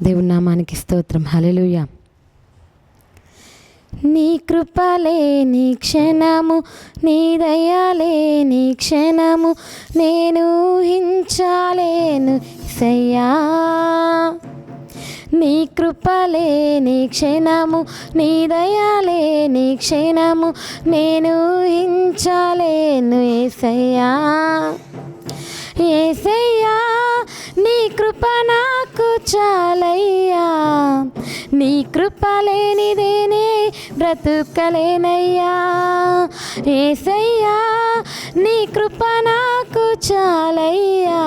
దేవుని నామానికి స్తోత్రం. హల్లెలూయా. నీ కృపలే నీ క్షణము, నీ దయలే నీ క్షణము, నేను ఊహించలేను యేసయ్యా. నీ కృపలే నీ క్షణము, నీ దయలే నీ క్షణము, నేను ఊహించలేను యేసయ్యా. యేసయ్యా నీ కృప నాకు చాలయ్యా, నీ కృప లేనిదేనే బ్రతుకలేనయ్యా. యేసయ్యా నీ కృప నాకు చాలయ్యా,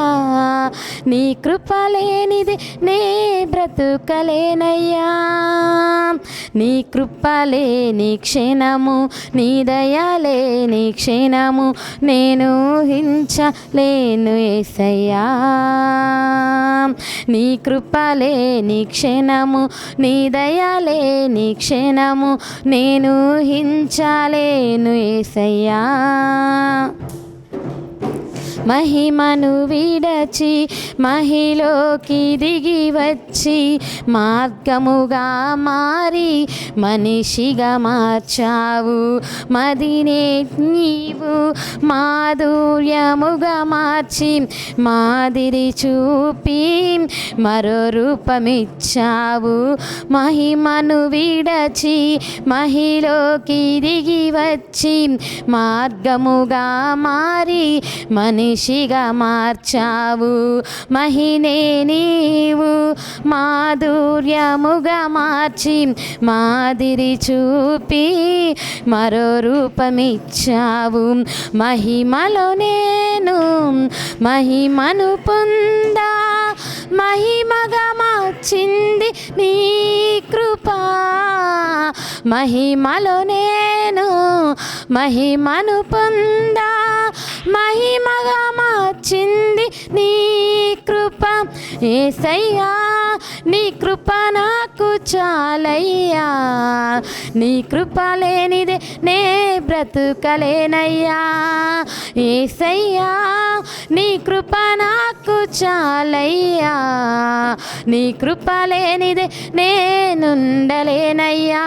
నీ కృప లేనిదే నే బ్రతుకలేనయ్యా. నీ కృపలే నీ క్షణము, నీ దయలే నీ క్షణము, నేను ఊహించలేను యేసయ్యా. నీ కృపలే నీ క్షణము, నీ దయలే నీ క్షణము, నేను ఊహించలేను యేసయ్యా. మహిమను విడచి మహిలోకి దిగి వచ్చి, మార్గముగా మారి మనిషిగా మార్చావు. మదినే నీవు మాధుర్యముగా మార్చి, మాదిరి చూపి మరో రూపమిచ్చావు. మహిమను విడచి మహిలోకి దిగి వచ్చి, మార్గముగా మారి మనిషిగా మార్చావు. మహినే నీవు మాధుర్యముగా మార్చి, మాదిరి చూపి మరో రూపమిచ్చావు. మహిమలో నేను మహిమను పొందా, మహిమగా మార్చింది నీ కృపా. మహిమలో నేను మహిమను పొందా, మహిమగా మార్చింది నీ కృప. యేసయ్యా నీ కృప నాకు చాలయ్యా, నీ కృప లేనిదే నే బ్రతుకలేనయ్యా. యేసయ్యా నీ కృప నాకు చాలయ్యా, నీ కృప లేనిదే నేనుండలేనయ్యా.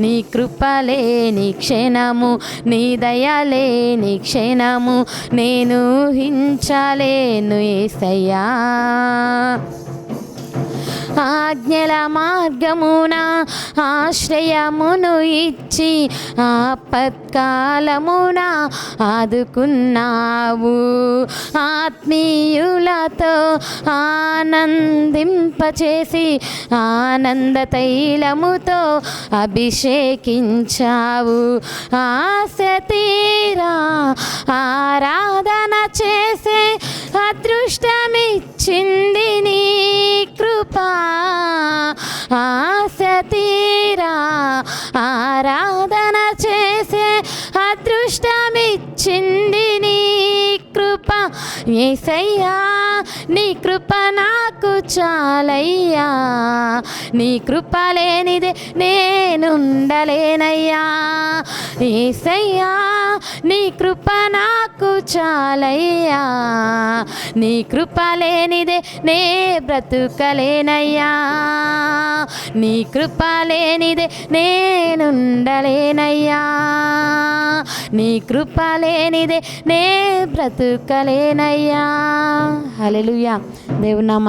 నీ కృపలే నీ క్షణము, నీ దయలే నీ క్షణము, నేను ఊహించలేను యేసయ్యా. ఆజ్ఞల మార్గమున ఆశ్రయమును ఇచ్చి, ఆపత్కాలమున ఆదుకున్నావు. ఆత్మీయులతో ఆనందింపచేసి, ఆనంద తైలముతో అభిషేకించావు. ఆశ తీరా ఆరాధన చేసే అదృష్టమిచ్చింది నీ కృపా. ఆశ తీరా ఆరాధన చేసే అదృష్టమిచ్చింది నీ కృప. యేసయ్యా నీ కృప నాకు చాలయ్యా, నీ కృప లేనిదే నేనుండలేనయ్యా. యేసయ్యా నీ కృప నాకు చాలయ్యా, నీ కృప లేనిదే నే బ్రతుకలేనయ్యా. నీ కృప లేనిదే నేనుండలేనయ్యా, నీ కృప లేనిదే నే బ్రతుకలేనయ్యా. హల్లెలూయా. దేవుని నామ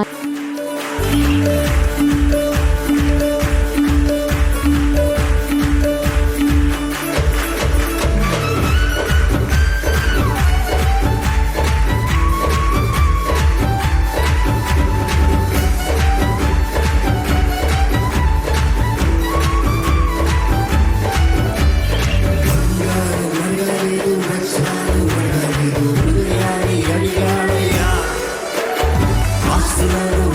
ఆస్తులను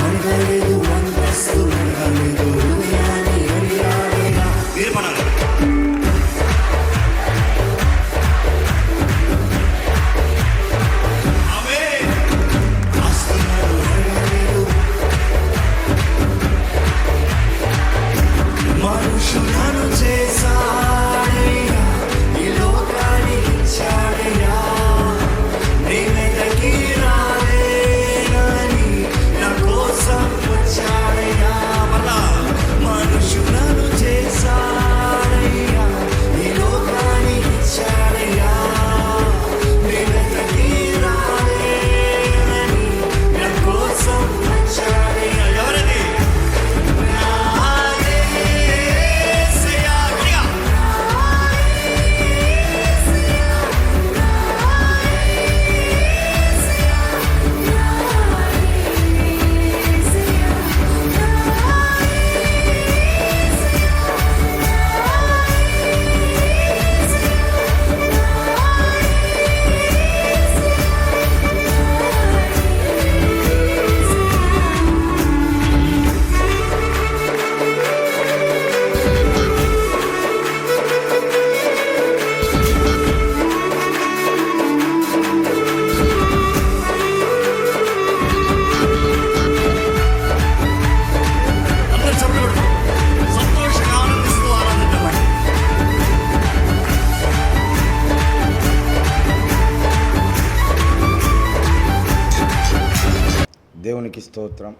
స్తోత్రం.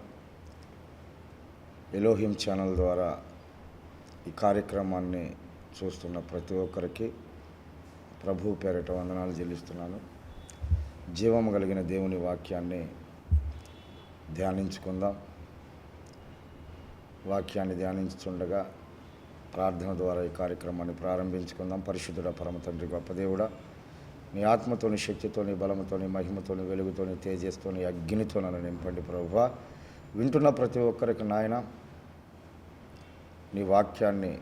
ఎలోహిం ఛానల్ ద్వారా ఈ కార్యక్రమాన్ని చూస్తున్న ప్రతి ఒక్కరికి ప్రభు పేరిట వందనాలు చెల్లిస్తున్నాను. జీవము కలిగిన దేవుని వాక్యాన్ని ధ్యానించుకుందాం. వాక్యాన్ని ధ్యానించుండగా ప్రార్థన ద్వారా ఈ కార్యక్రమాన్ని ప్రారంభించుకుందాం. పరిశుద్ధుడ పరమ తండ్రి, గొప్ప దేవుడా, నీ ఆత్మతోని, శక్తితోని, బలముతోని, మహిమతోని, వెలుగుతోని, తేజస్తోని, అగ్నితో నన్ను నింపండి ప్రభువా. వింటున్న ప్రతి ఒక్కరికి నాయన నీ వాక్యాన్ని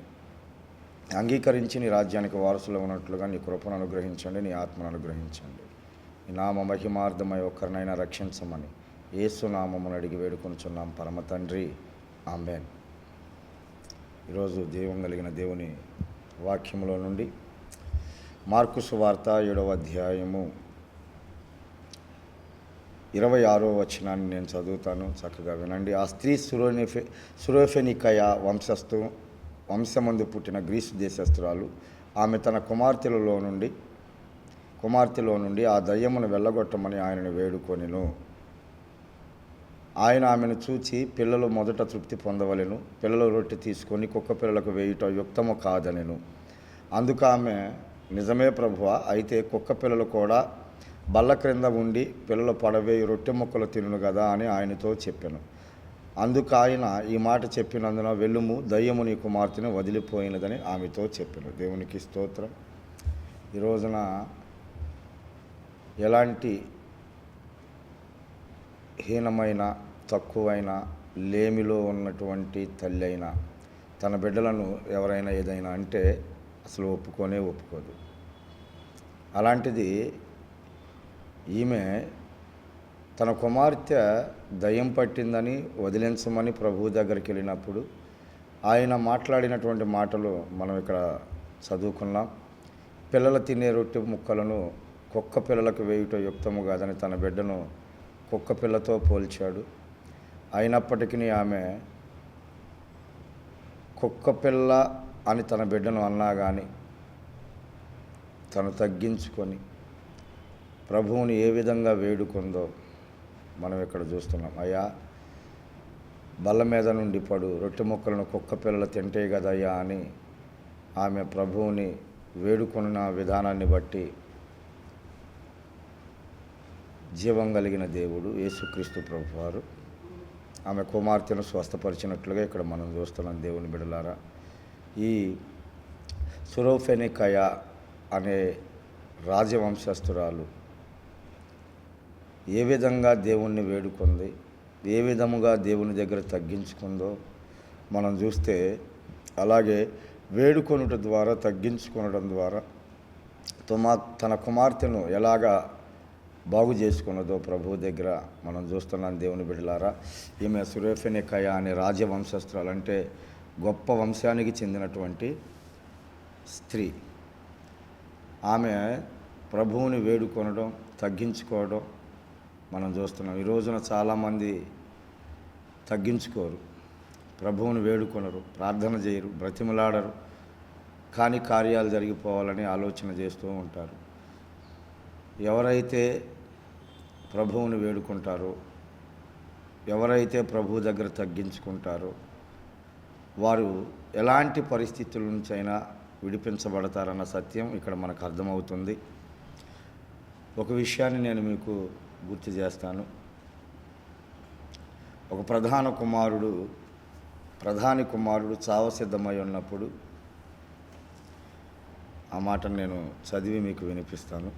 అంగీకరించి నీ రాజ్యానికి వారసులు ఉన్నట్లుగా నీ కృపను అనుగ్రహించండి, నీ ఆత్మను అనుగ్రహించండి. నీ నామ మహిమార్థమై ఒక్కరినైనా రక్షించమని యేసు నామమును అడిగి వేడుకొనుచున్నాం పరమ తండ్రి, ఆమేన్. ఈరోజు జీవం కలిగిన దేవుని వాక్యములో నుండి మార్కు సువార్త 7వ అధ్యాయము 26వ వచనాన్ని నేను చదువుతాను, చక్కగా వినండి. ఆ స్త్రీ సురోఫెనికయ వంశమందు పుట్టిన గ్రీసు దేశస్తురాలు. ఆమె తన కుమార్తెలో నుండి ఆ దయ్యమును వెళ్ళగొట్టమని ఆయనను వేడుకొనెను. ఆయన ఆమెను చూచి, పిల్లలు మొదట తృప్తి పొందవలెను, పిల్లల రొట్టె తీసుకొని కుక్క పిల్లలకు వేయుట యుక్తము కాదనెను. అందుకు ఆమె, నిజమే ప్రభువా, అయితే కుక్క పిల్లలు కూడా బల్ల క్రింద ఉండి పిల్లలు పడవేయి రొట్టె ముక్కలు తినును కదా అని ఆయనతో చెప్పాను. అందుకు ఆయన ఈ మాట చెప్పినందున, వెళ్ళుము, దయ్యము నీ కుమార్తెను వదిలిపోయినదని ఆమెతో చెప్పాను. దేవునికి స్తోత్రం. ఈ రోజున ఎలాంటి హీనమైన, తక్కువైన, లేమిలో ఉన్నటువంటి తల్లి అయినా తన బిడ్డలను ఎవరైనా ఏదైనా అంటే అసలు ఒప్పుకోదు. అలాంటిది ఈమె తన కుమార్తె దయ్యం పట్టిందని వదిలించమని ప్రభువు దగ్గరికి వెళ్ళినప్పుడు ఆయన మాట్లాడినటువంటి మాటలు మనం ఇక్కడ చదువుకున్నాం. పిల్లలు తినే రొట్టె ముక్కలను కుక్క పిల్లలకు వేయుట యుక్తము కాదని తన బిడ్డను కుక్క పిల్లతో పోల్చాడు. అయినప్పటికీ ఆమె కుక్క పిల్ల అని తన బిడ్డను అన్నా కానీ తను తగ్గించుకొని ప్రభువుని ఏ విధంగా వేడుకుందో మనం ఇక్కడ చూస్తున్నాం. అయ్యా, బల్ల మీద నుండి పడు రొట్టె ముక్కలను కుక్క పిల్లలు తింటే కదయ్యా అని ఆమె ప్రభువుని వేడుకున్న విధానాన్ని బట్టి జీవం కలిగిన దేవుడు యేసుక్రీస్తు ప్రభువారు ఆమె కుమార్తెను స్వస్థపరిచినట్లుగా ఇక్కడ మనం చూస్తున్నాం. దేవుని బిడ్డలారా, ఈ సురోఫెనికయ అనే రాజవంశస్థురాలు ఏ విధంగా దేవుణ్ణి వేడుకుంది, ఏ విధముగా దేవుని దగ్గర తగ్గించుకుందో మనం చూస్తే, అలాగే వేడుకొనుట ద్వారా, తగ్గించుకొనడం ద్వారా తన కుమార్తెను ఎలాగా బాగు చేసుకున్నదో ప్రభు దగ్గర మనం చూస్తున్నాం. దేవుని బిడ్డలారా, ఈమె సురోఫెనికయ అనే రాజవంశస్థురాలు, అంటే గొప్ప వంశానికి చెందినటువంటి స్త్రీ. ఆమె ప్రభువుని వేడుకొనడం, తగ్గించుకోవడం మనం చూస్తున్నాం. ఈ రోజున చాలామంది తగ్గించుకోరు, ప్రభువుని వేడుకొనరు, ప్రార్థన చేయరు, బ్రతిమలాడరు, కానీ కార్యాలు జరిగిపోవాలని ఆలోచన చేస్తూ ఉంటారు. ఎవరైతే ప్రభువుని వేడుకుంటారో, ఎవరైతే ప్రభువు దగ్గర తగ్గించుకుంటారో వారు ఎలాంటి పరిస్థితుల నుంచి అయినా విడిపించబడతారన్న సత్యం ఇక్కడ మనకు అర్థమవుతుంది. ఒక విషయాన్ని నేను మీకు గుర్తు చేస్తాను. ఒక ప్రధాని కుమారుడు చావసిద్ధమై ఉన్నప్పుడు ఆ మాటను నేను చదివి మీకు వినిపిస్తాను.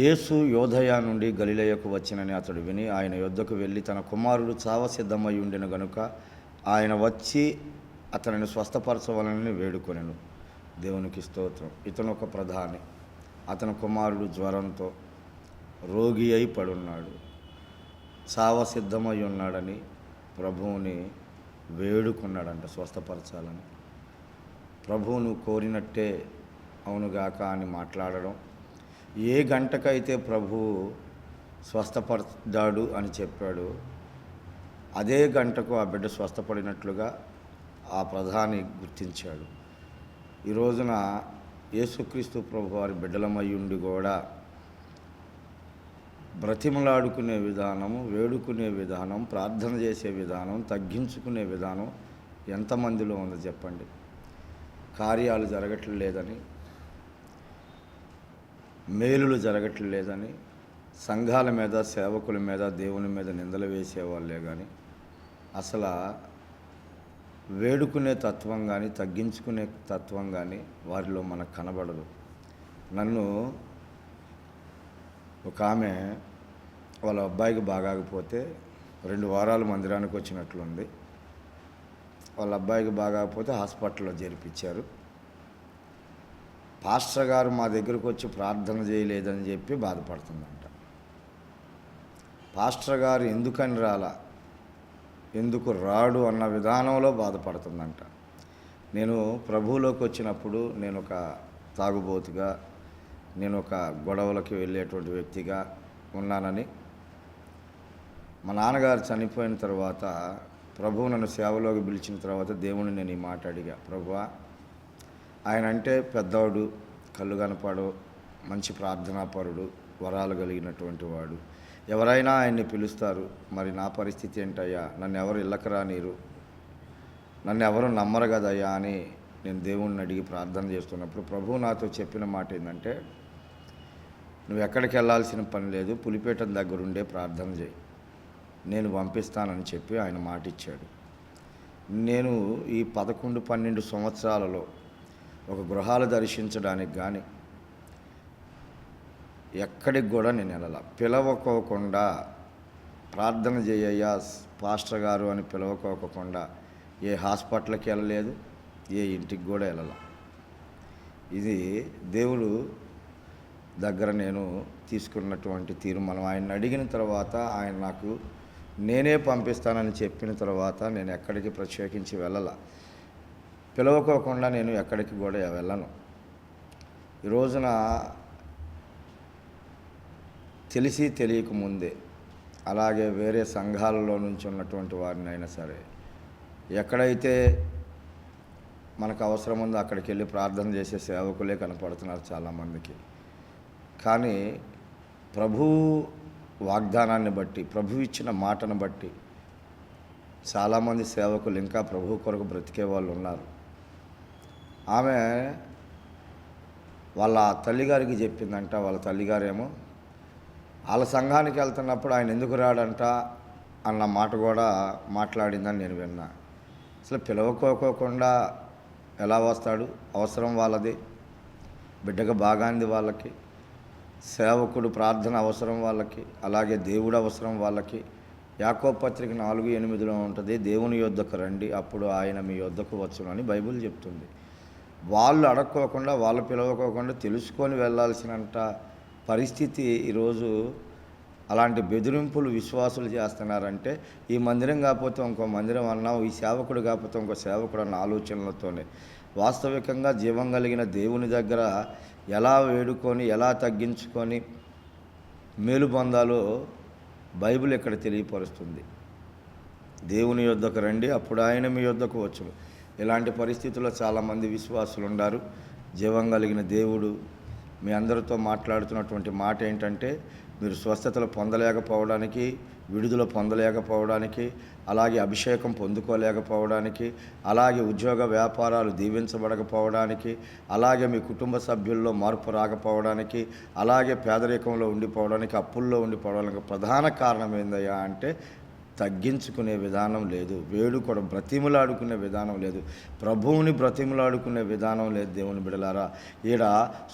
యేసు యోదయ నుండి గలిలయకు వచ్చినని అతడు విని ఆయన యొద్దకు వెళ్ళి, తన కుమారుడు చావసిద్ధమై ఉండిన గనుక ఆయన వచ్చి అతనిని స్వస్థపరచవలనని వేడుకొనెను. దేవునికి స్తోత్రం. ఇతను ఒక ప్రధాని. అతని కుమారుడు జ్వరంతో రోగి అయి పడున్నాడు, చావసిద్ధమై ఉన్నాడని ప్రభువుని వేడుకున్నాడంట స్వస్థపరచాలని. ప్రభువును కోరినట్టే అవునుగాక అని మాట్లాడడం, ఏ గంటకైతే ప్రభువు స్వస్థపడ్డాడు అని చెప్పాడు, అదే గంటకు ఆ బిడ్డ స్వస్థపడినట్లుగా ఆ ప్రధాని గుర్తించాడు. ఈ రోజున యేసుక్రీస్తు ప్రభు వారి బిడ్డలమై ఉండి కూడా బ్రతిమలాడుకునే విధానం, వేడుకునే విధానం, ప్రార్థన చేసే విధానం, తగ్గించుకునే విధానం ఎంతమందిలో ఉంది చెప్పండి? కార్యాలు జరగట్లేదని, మేలులు జరగట్లేదని సంఘాల మీద, సేవకుల మీద, దేవుని మీద నిందలు వేసేవాళ్ళే కానీ అసలు వేడుకునే తత్వం కానీ, తగ్గించుకునే తత్వం కానీ వారిలో మనకు కనబడదు. నన్ను ఒక ఆమె వాళ్ళ అబ్బాయికి బాగాకపోతే 2 వారాలు మందిరానికి వచ్చినట్లుంది. వాళ్ళ అబ్బాయికి బాగాకపోతే హాస్పిటల్లో చేర్పించారు. పాస్టర్ గారు మా దగ్గరకు వచ్చి ప్రార్థన చేయలేదని చెప్పి బాధపడుతుందంట. పాస్టర్ గారు ఎందుకని రాలా, ఎందుకు రాడు అన్న విధానంలో బాధపడుతుందంట. నేను ప్రభువులోకి వచ్చినప్పుడు నేను ఒక తాగుబోతుగా, నేను ఒక గొడవలకి వెళ్ళేటువంటి వ్యక్తిగా ఉన్నానని, మా నాన్నగారు చనిపోయిన తర్వాత ప్రభువు నన్ను సేవలోకి పిలిచిన తర్వాత దేవుని నేను ఈ మాట అడిగా, ప్రభువా, ఆయన అంటే పెద్దవాడు, కళ్ళు కనపడు, మంచి ప్రార్థనాపరుడు, వరాలు కలిగినటువంటి వాడు, ఎవరైనా ఆయన్ని పిలుస్తారు. మరి నా పరిస్థితి ఏంటయ్యా? నన్ను ఎవరు ఇళ్ళకి రానీరు, నన్ను ఎవరు నమ్మరు కదయ్యా అని నేను దేవుణ్ణి అడిగి ప్రార్థన చేస్తున్నప్పుడు ప్రభువు నాతో చెప్పిన మాట ఏంటంటే, నువ్వు ఎక్కడికి వెళ్ళాల్సిన పని లేదు, పులిపేట దగ్గరుండే ప్రార్థన చేయి, నేను పంపిస్తానని చెప్పి ఆయన మాట ఇచ్చాడు. నేను ఈ 11-12 సంవత్సరాలలో ఒక గృహాలు దర్శించడానికి కానీ ఎక్కడికి కూడా నేను వెళ్ళాల. పిలవకోకుండా ప్రార్థన చేయయ్యా పాస్టర్ గారు అని పిలవకోకుండా ఏ హాస్పిటల్కి వెళ్ళలేదు, ఏ ఇంటికి కూడా వెళ్ళాల. ఇది దేవుడు దగ్గర నేను తీసుకున్నటువంటి తీర్మానం. ఆయన అడిగిన తర్వాత ఆయన నాకు నేనే పంపిస్తానని చెప్పిన తర్వాత నేను ఎక్కడికి ప్రత్యేకించి వెళ్ళాల. పిలవకోకుండా నేను ఎక్కడికి కూడా వెళ్ళను. ఈ రోజున తెలిసి తెలియకముందే, అలాగే వేరే సంఘాలలో నుంచి ఉన్నటువంటి వారిని అయినా సరే, ఎక్కడైతే మనకు అవసరం ఉందో అక్కడికి వెళ్ళి ప్రార్థన చేసే సేవకులే కనపడుతున్నారు చాలామందికి. కానీ ప్రభు వాగ్దానాన్ని బట్టి, ప్రభు ఇచ్చిన మాటను బట్టి చాలామంది సేవకులు ఇంకా ప్రభు కొరకు బ్రతికే వాళ్ళు ఉన్నారు. ఆమె వాళ్ళ తల్లిగారికి చెప్పిందంట. వాళ్ళ తల్లిగారేమో వాళ్ళ సంఘానికి వెళ్తున్నప్పుడు ఆయన ఎందుకు రాడంట అన్న మాట కూడా మాట్లాడిందని నేను విన్నా. అసలు పిలవకోకుండా ఎలా వస్తాడు? అవసరం వాళ్ళది, బిడ్డగా బాగాంది వాళ్ళకి, సేవకుడు ప్రార్థన అవసరం వాళ్ళకి, అలాగే దేవుడు అవసరం వాళ్ళకి. యాకోబు పత్రిక 4:8 ఉంటుంది, దేవుని యొద్దకు రండి అప్పుడు ఆయన మీ యొద్దకు వచ్చును అని బైబిల్ చెప్తుంది. వాళ్ళు అడక్కోకుండా, వాళ్ళు పిలవకోకుండా తెలుసుకొని వెళ్ళాల్సినంత పరిస్థితి ఈరోజు అలాంటి బెదిరింపులు విశ్వాసులు చేస్తున్నారంటే, ఈ మందిరం కాకపోతే ఇంకో మందిరం అన్నాం, ఈ సేవకుడు కాకపోతే ఇంకో సేవకుడు అన్న ఆలోచనలతోనే. వాస్తవికంగా జీవం కలిగిన దేవుని దగ్గర ఎలా వేడుకొని, ఎలా తగ్గించుకొని మేలు పొందాలో బైబిల్ ఇక్కడ తెలియపరుస్తుంది. దేవుని యొద్దకు రండి అప్పుడు ఆయన మీ యొద్దకు వచ్చును. ఇలాంటి పరిస్థితుల్లో చాలామంది విశ్వాసులు ఉన్నారు. జీవం కలిగిన దేవుడు మీ అందరితో మాట్లాడుతున్నటువంటి మాట ఏంటంటే, మీరు స్వస్థతలు పొందలేకపోవడానికి, విడుదల పొందలేకపోవడానికి, అలాగే అభిషేకం పొందుకోలేకపోవడానికి, అలాగే ఉద్యోగ వ్యాపారాలు దీవించబడకపోవడానికి, అలాగే మీ కుటుంబ సభ్యుల్లో మార్పు రాకపోవడానికి, అలాగే పేదరికంలో ఉండిపోవడానికి, అప్పుల్లో ఉండిపోవడానికి ప్రధాన కారణం ఏందయ్యా అంటే తగ్గించుకునే విధానం లేదు, వేడుకోవడం, బ్రతిమలాడుకునే విధానం లేదు, ప్రభువుని బ్రతిమలాడుకునే విధానం లేదు. దేవుని బిడలారా, ఈడ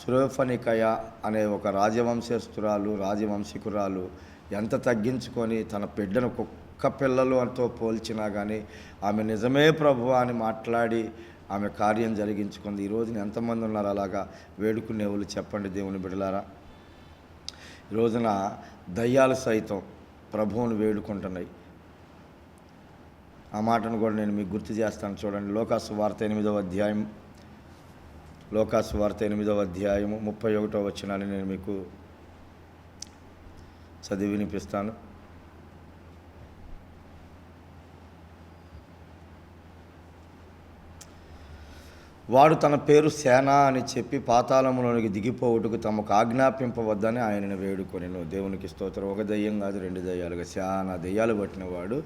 సురేఫనికయ అనే ఒక రాజవంశికురాలు ఎంత తగ్గించుకొని తన బిడ్డను కుక్క పిల్లలతో పోల్చినా కానీ ఆమె నిజమే ప్రభువా అని మాట్లాడి ఆమె కార్యం జరిగించుకుంది. ఈ రోజున ఎంతమంది ఉన్నారు అలాగా వేడుకునే వాళ్ళు చెప్పండి దేవుని బిడలారా. ఈ రోజున దయ్యాలు సైతం ప్రభువుని వేడుకుంటున్నాయి. ఆ మాటను కూడా నేను మీకు గుర్తు చేస్తాను. చూడండి, లోకాసు వార్త 8వ అధ్యాయం, లోకాసు వార్త 8వ అధ్యాయము 31వ వచనాన్ని నేను మీకు చదివి వినిపిస్తాను. వాడు తన పేరు సేన అని చెప్పి పాతాళములోనికి దిగిపోవుటకు తమకు ఆజ్ఞాపింపవద్దని ఆయనను వేడుకొనెను. దేవునికి స్తోత్రం. ఒక దయ్యం కాదు, 2 దయ్యాలుగా చాలా దయ్యాలు పట్టిన వాడు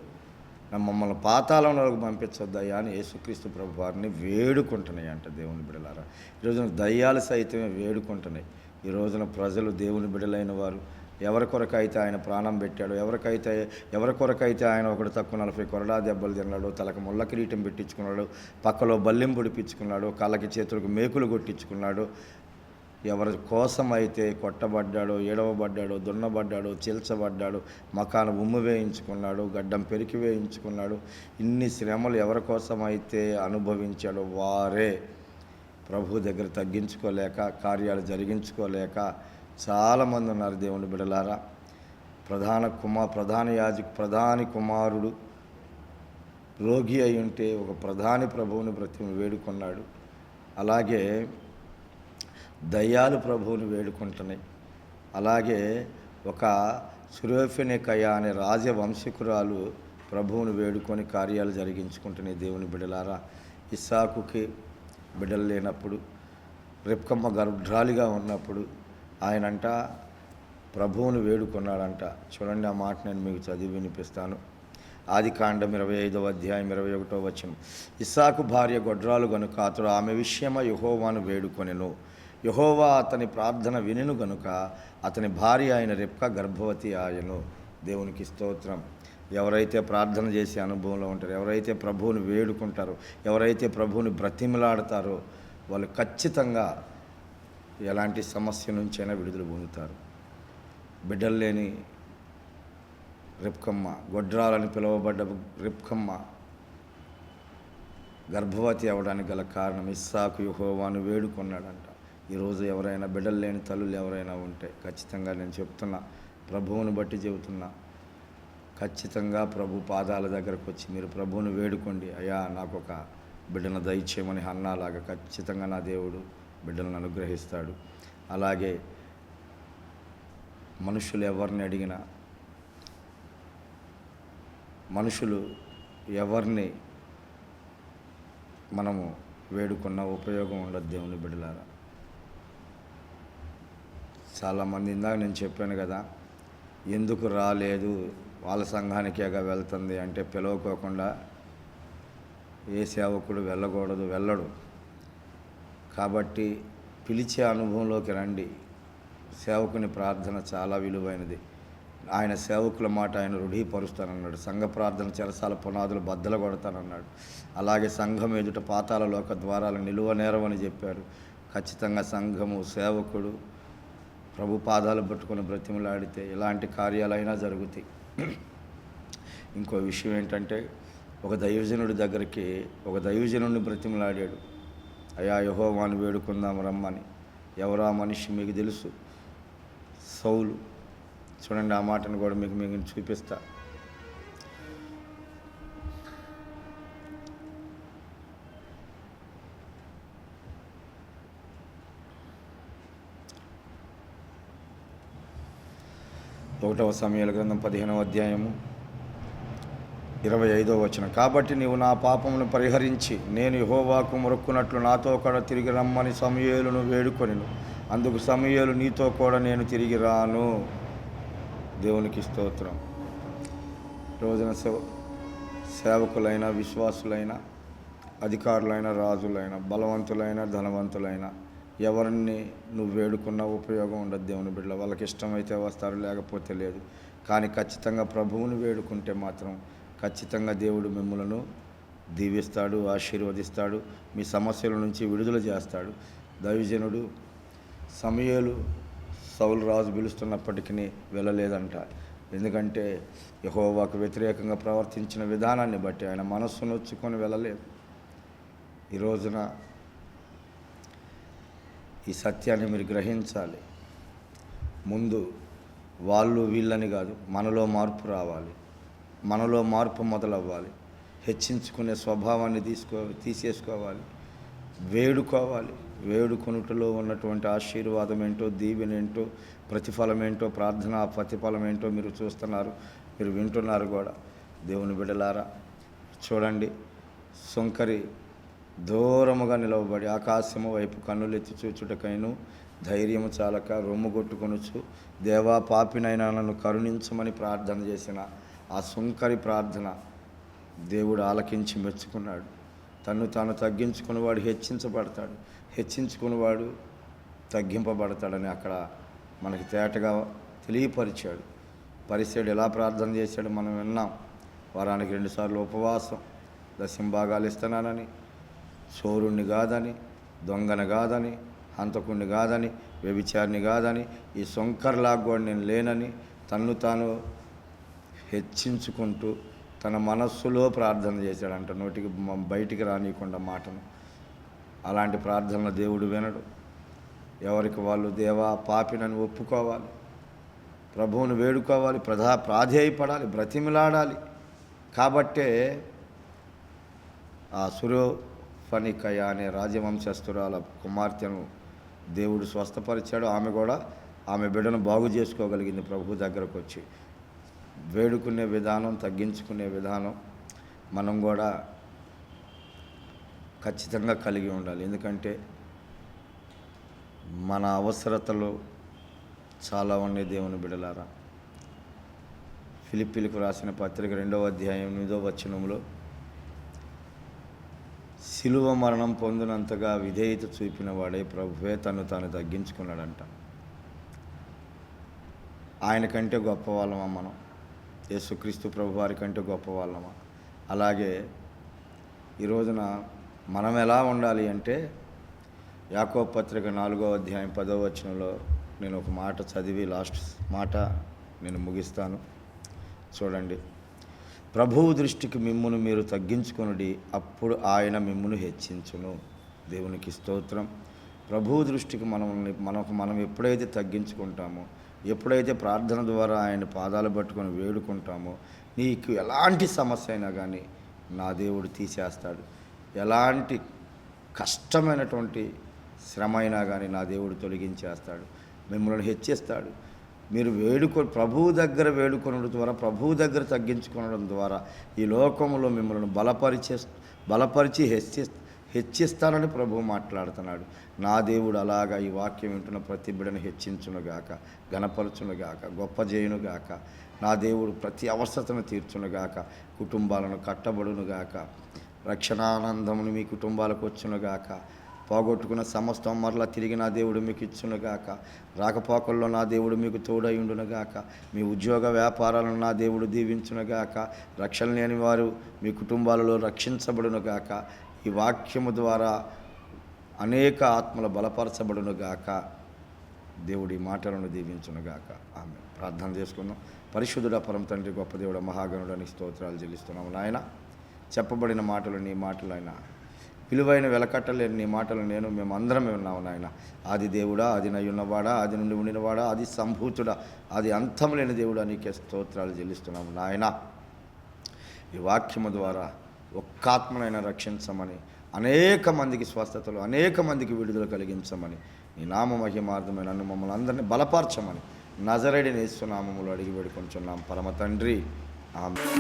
మమ్మల్ని పాతాళంలోకి పంపించొద్దయ్యా అని యేసుక్రీస్తు ప్రభు వారిని వేడుకుంటున్నాయి అంట. దేవుని బిడ్డలారా, ఈరోజున దయ్యాలు సైతమే వేడుకుంటున్నాయి. ఈ రోజున ప్రజలు దేవుని బిడ్డలైన వారు ఎవరి కొరకైతే ఆయన ప్రాణం పెట్టాడు, ఎవరి కొరకైతే ఆయన ఒకటి తక్కువ 40 కొరడా దెబ్బలు తిన్నాడు, తలకు ముళ్ళ కిరీటం పెట్టించుకున్నాడు, పక్కలో బల్లెం పొడిపించుకున్నాడు, కాళ్ళకి చేతులకు మేకులు కొట్టించుకున్నాడు, ఎవరి కోసమైతే కొట్టబడ్డాడో, ఏడవబడ్డాడో, దున్నబడ్డాడో, చీల్చబడ్డాడు, మకాను ఉమ్ము వేయించుకున్నాడు, గడ్డం పెరికి వేయించుకున్నాడు, ఇన్ని శ్రమలు ఎవరి కోసమైతే అనుభవించాడో వారే ప్రభు దగ్గర తగ్గించుకోలేక, కార్యాలు జరిగించుకోలేక చాలామంది ఉన్నారు. దేవుని బిడలారా, ప్రధాని కుమారుడు రోగి అయి ఉంటే ఒక ప్రధాని ప్రభువుని వేడుకున్నాడు. అలాగే దయ్యాలు ప్రభువుని వేడుకుంటున్నాయి. అలాగే ఒక సురేఫెనికయ అనే రాజవంశీకురాలు ప్రభువుని వేడుకొని కార్యాలు జరిగించుకుంటున్నాయి. దేవుని బిడలారా, ఇస్సాకుకి బిడ్డలు లేనప్పుడు, రెబ్కమ్మ గర్భాలిగా ఉన్నప్పుడు ఆయనంట ప్రభువుని వేడుకున్నాడంట. చూడండి, ఆ మాట నేను మీకు చదివి వినిపిస్తాను. ఆదికాండం 25వ అధ్యాయం 21వ వచనం. ఇస్సాకు భార్య గొడ్రాలు గనుక అతడు ఆమె విషయమై యెహోవాను వేడుకొనెను. యెహోవా అతని ప్రార్థన వినెను గనుక అతని భార్య అయిన రెబ్కా గర్భవతి ఆయను. దేవునికి స్తోత్రం. ఎవరైతే ప్రార్థన చేసే అనుభవంలో ఉంటారో, ఎవరైతే ప్రభువుని వేడుకుంటారో, ఎవరైతే ప్రభువుని బ్రతిమలాడతారో వాళ్ళు ఖచ్చితంగా ఎలాంటి సమస్య నుంచైనా విడుదల పొందుతారు. బిడ్డలు లేని రెబ్కమ్మ, గొడ్రాలని పిలువబడ్డ రెబ్కమ్మ గర్భవతి అవ్వడానికి గల కారణం ఇస్సాకు యెహోవాను వేడుకున్నాడంట. ఈరోజు ఎవరైనా బిడ్డలు లేని తల్లులు ఎవరైనా ఉంటే ఖచ్చితంగా నేను చెప్తున్నా, ప్రభువుని బట్టి చెబుతున్నా, ఖచ్చితంగా ప్రభు పాదాల దగ్గరకు వచ్చి మీరు ప్రభువుని వేడుకోండి. అయ్యా, నాకు ఒక బిడ్డను దయచేయమని అన్నాలాగా ఖచ్చితంగా నా దేవుడు బిడ్డలను అనుగ్రహిస్తాడు. అలాగే మనుషులు ఎవరిని మనము వేడుకున్న ఉపయోగం ఉండదు. దేవుని బిడ్డలారా, చాలామంది ఇందాక నేను చెప్పాను కదా, ఎందుకు రాలేదు, వాళ్ళ సంఘానికేగా వెళ్తుంది అంటే పిలవకోకుండా ఏ సేవకుడు వెళ్ళడు. కాబట్టి పిలిచే అనుభవంలోకి రండి. సేవకుని ప్రార్థన చాలా విలువైనది. ఆయన సేవకుల మాట ఆయన రూఢీపరుస్తానన్నాడు. సంఘ ప్రార్థన చెరసాల పునాదులు బద్దలు కొడతానన్నాడు. అలాగే సంఘం ఎదుట పాతాళ లోక ద్వారాలు నిలువనేరవని చెప్పాడు. ఖచ్చితంగా సంఘము, సేవకుడు ప్రభు పాదాలు పట్టుకొని బ్రతిమలాడితే ఎలాంటి కార్యాలైనా జరుగుతాయి. ఇంకో విషయం ఏంటంటే, ఒక దైవజనుడిని బ్రతిమలాడాడు. అయ్యా, యెహోవాను వేడుకుందాం రమ్మని. ఎవరా మనిషి మీకు తెలుసు, సౌలు. చూడండి, ఆ మాటను కూడా మీకు చూపిస్తా. ఒకటవ సమూయేలు గ్రంథం 15వ అధ్యాయము 25వ వచనం. కాబట్టి నీవు నా పాపమును పరిహరించి నేను యెహోవాకు మొరక్కున్నట్లు నాతో కూడా తిరిగి రమ్మని సమూయేలును వేడుకొనెను. అందుకు సమూయేలు, నీతో కూడా నేను తిరిగి రాను. దేవునికి స్తోత్రం. రోజున సేవకులైన, విశ్వాసులైన, అధికారులైన, రాజులైన, బలవంతులైన, ధనవంతులైన ఎవరిని నువ్వు వేడుకున్న ఉపయోగం ఉండదు. దేవుని బిడ్డల వాళ్ళకి ఇష్టమైతే వస్తారు, లేకపోతే లేదు. కానీ ఖచ్చితంగా ప్రభువుని వేడుకుంటే మాత్రం ఖచ్చితంగా దేవుడు మిమ్మలను దీవిస్తాడు, ఆశీర్వదిస్తాడు, మీ సమస్యల నుంచి విడుదల చేస్తాడు. దైవజనుడు సమూయేలు సౌలు రాజు పిలుస్తున్నప్పటికీ వెళ్ళలేదంట. ఎందుకంటే యెహోవాకు వ్యతిరేకంగా ప్రవర్తించిన విధానాన్ని బట్టి ఆయన మనస్సు నొచ్చుకొని వెళ్ళలేదు. ఈ రోజున ఈ సత్యాన్ని మీరు గ్రహించాలి. ముందు వాళ్ళు వీళ్ళని కాదు, మనలో మార్పు రావాలి. మనలో మార్పు మొదలవ్వాలి. హెచ్చించుకునే స్వభావాన్ని తీసేసుకోవాలి. వేడుకోవాలి. వేడుకొనుటలో ఉన్నటువంటి ఆశీర్వాదం ఏంటో, దీవెన ఏంటో, ప్రతిఫలం ఏంటో, ప్రార్థన ప్రతిఫలం ఏంటో మీరు చూస్తున్నారు, మీరు వింటున్నారు కూడా. దేవుని బిడ్డలారా, చూడండి, సుంకరి దూరముగా నిలవబడి ఆకాశము వైపు కన్నులెత్తి చూచుటకైను ధైర్యము చాలక రొమ్ము కొట్టుకొనుచు దేవా పాపినైనా నన్ను కరుణించమని ప్రార్థన చేసిన ఆ సుంకరి ప్రార్థన దేవుడు ఆలకించి మెచ్చుకున్నాడు. తన్ను తాను తగ్గించుకునేవాడు హెచ్చించబడతాడు, హెచ్చించుకునేవాడు తగ్గింపబడతాడని అక్కడ మనకి తేటగా తెలియపరిచాడు. పరిసయుడు ఎలా ప్రార్థన చేశాడు మనం విన్నాం. వారానికి 2 సార్లు ఉపవాసం, దశంభాగాలు ఇస్తున్నానని, చోరుణ్ణి కాదని, దొంగని కాదని, హంతకుణ్ణి కాదని, వ్యభిచారిని కాదని, ఈ సొంకర్లాగా కూడా నేను లేనని తన్ను తాను హెచ్చించుకుంటూ తన మనస్సులో ప్రార్థన చేశాడంట, నోటికి బయటికి రానియకుండా మాటను. అలాంటి ప్రార్థనలు దేవుడు వినడు. ఎవరికి వాళ్ళు దేవా పాపినని ఒప్పుకోవాలి, ప్రభువును వేడుకోవాలి, ప్రాధేయపడాలి, బ్రతిమిలాడాలి. కాబట్టే ఆ సురోఫనికయ అనే రాజవంశస్థురాల కుమార్తెను దేవుడు స్వస్థపరిచాడు. ఆమె కూడా ఆమె బిడ్డను బాగు చేసుకోగలిగింది. ప్రభు దగ్గరకు వచ్చి వేడుకునే విధానం, తగ్గించుకునే విధానం మనం కూడా ఖచ్చితంగా కలిగి ఉండాలి. ఎందుకంటే మన అవసరతలు చాలా ఉన్నాయి దేవుని బిడ్డలారా. ఫిలిప్పీలకు రాసిన పత్రిక 2వ అధ్యాయం 8వ వచనంలో శిలువ మరణం పొందినంతగా విధేయత చూపిన వాడే ప్రభువే తను తాను తగ్గించుకున్నాడంట. ఆయన కంటే గొప్ప వాళ్ళమా మనం? యేసుక్రీస్తు ప్రభు వారి కంటే గొప్ప వాళ్ళమా? అలాగే ఈ రోజున మనం ఎలా ఉండాలి అంటే యాకోబు పత్రిక 4వ అధ్యాయం 10వ వచనంలో నేను ఒక మాట చదివి లాస్ట్ మాట నేను ముగిస్తాను. చూడండి, ప్రభువు దృష్టికి మిమ్మును మీరు తగ్గించుకొనుడి, అప్పుడు ఆయన మిమ్మును హెచ్చించును. దేవునికి స్తోత్రం. ప్రభువు దృష్టికి మనం ఎప్పుడైతే తగ్గించుకుంటామో, ఎప్పుడైతే ప్రార్థన ద్వారా ఆయన పాదాలు పట్టుకొని వేడుకుంటామో, నీకు ఎలాంటి సమస్య అయినా కానీ నా దేవుడు తీసేస్తాడు. ఎలాంటి కష్టమైనటువంటి శ్రమ అయినా కానీ నా దేవుడు తొలగించేస్తాడు, మిమ్మల్ని హెచ్చిస్తాడు. మీరు ప్రభువు దగ్గర వేడుకొనడం ద్వారా, ప్రభువు దగ్గర తగ్గించుకోవడం ద్వారా ఈ లోకంలో మిమ్మల్ని బలపరిచి హెచ్చిస్తానని ప్రభువు మాట్లాడుతున్నాడు. నా దేవుడు అలాగా ఈ వాక్యం వింటున్న ప్రతి బిడ్డను హెచ్చించునుగాక, ఘనపరచునుగాక, గొప్ప చేయునుగాక. నా దేవుడు ప్రతి అవసరతను తీర్చునుగాక, కుటుంబాలను కట్టబడునుగాక, రక్షణానందమును మీ కుటుంబాలకు వచ్చునుగాక, పోగొట్టుకున్న సమస్తం మరలా తిరిగి నా దేవుడు మీకు ఇచ్చునుగాక, రాకపోకల్లో నా దేవుడు మీకు తోడయుండునుగాక, మీ ఉద్యోగ వ్యాపారాలను నా దేవుడు దీవించునుగాక, రక్షణ లేని వారు మీ కుటుంబాలలో రక్షించబడునుగాక, ఈ వాక్యము ద్వారా అనేక ఆత్మలు బలపరచబడునుగాక. దేవుడి మాటలను దీవించునుగాక. ఆమె ప్రార్థన చేసుకుందాం. పరిశుద్ధుడ పరమ తండ్రి, గొప్ప దేవుడ, మహాగణుడానికి స్తోత్రాలు చెల్లిస్తున్నాము నాయన. చెప్పబడిన మాటలు నీ మాటలైనా, విలువైన వెలకట్టలేని నీ మాటలు మేమందరం ఉన్నాము నాయన. ఆది దేవుడా, ఆది నయ్యున్నవాడా, ఆది నుండి ఉండినవాడా, ఆది సంభూతుడా, ఆది అంతం లేని దేవుడా, నీకే స్తోత్రాలు చెల్లిస్తున్నాము నాయన. ఈ వాక్యము ద్వారా ఒక్క ఆత్మనైనా రక్షించమని, అనేక మందికి స్వస్థతలు, అనేక మందికి విడుదల కలిగించమని, నీ నామ మహిమార్థమైన నన్ను మమ్మల్ని అందరినీ బలపరచమని నజరేయుడైన యేసు నామములో అడిగి వేడుకొంచున్నాం పరమ తండ్రి. ఆమేన్.